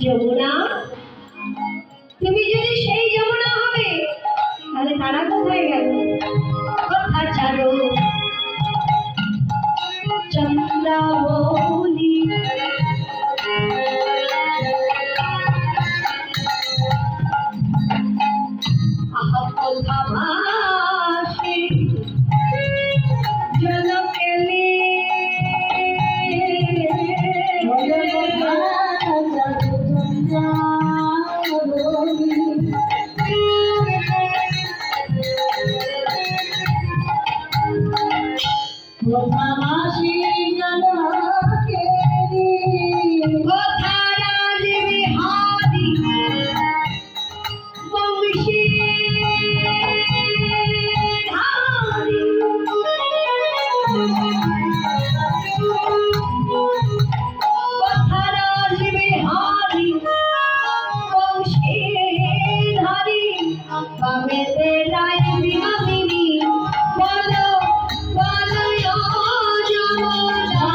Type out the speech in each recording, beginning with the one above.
যমুনা, তুমি যদি সেই যমুনা হবে তাহলে তারা কোথায় গেল? কথা ছাড়ো চন্দ্রাবলী, আহা কথা ভাসে জনকেলি, কথা রাজবিহারী বংশীধারী, কথা রাজবিহারী বংশীধারী, বামেতে রায় বিনোদিনী, বলো বলো যমুনা,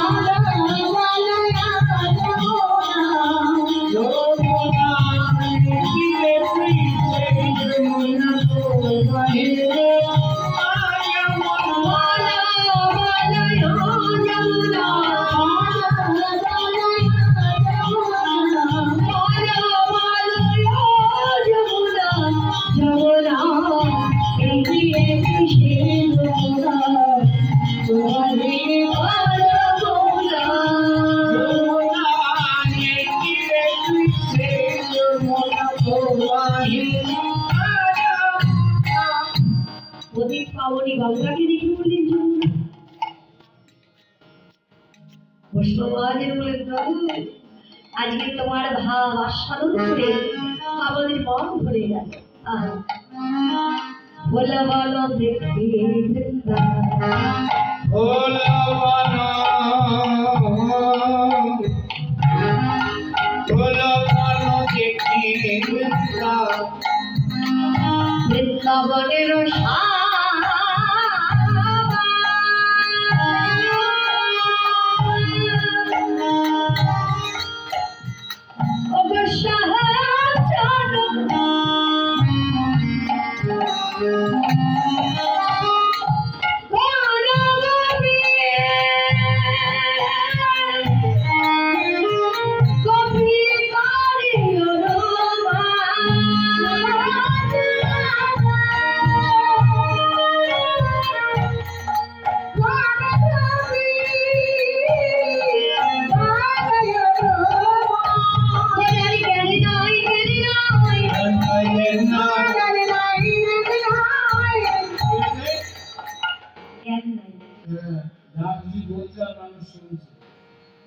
প্রদীপ পাবনি গঙ্গাকে দেখে বললেন যমুনা। বৈষ্ণবাজের বলেন প্রভু, আজকে তোমার ভাব আস্বাদন করে আমাদের মন ভরে গেল। বলো বলো দেখি বৃন্দাবন, বৃন্দাবনের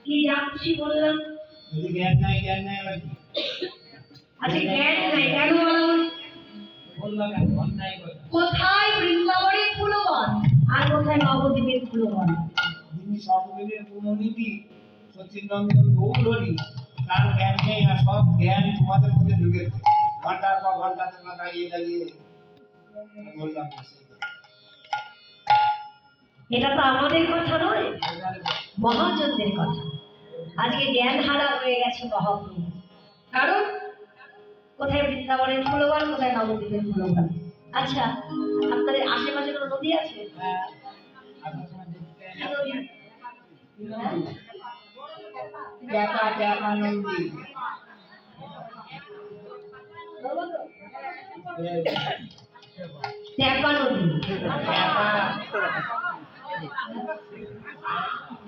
কি যাচ্ছি বললাম, জ্ঞান নাই জ্ঞান নাই, আচ্ছা জ্ঞান নাই কেন বললাম? কোথায় বৃন্দাবনের ফুলবন আর কোথায় নবদ্বীপের ফুলবন? যিনি সর্ববেদের গুণনীতি সচিনরঞ্জন গৌরহরি, তার জ্ঞান নেই, আর সব জ্ঞান তোমাদের মধ্যে ঢুকেছে। ঘন্টার পর ঘন্টা তোমরা দাঁড়িয়ে দাঁড়িয়ে বললাম। এটা তো আমাদের কথা নয়, মহাজনদের কথা। আজকে জ্ঞান হারা হয়ে গেছে মহাপ্রভু, কারণ কোথায় বৃন্দাবনের ফুলবান, কোথায় নবদ্বীপের ফুলবান। আচ্ছা, আপনাদের আশেপাশে কোনো নদী আছে? নদী,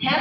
হ্যাঁ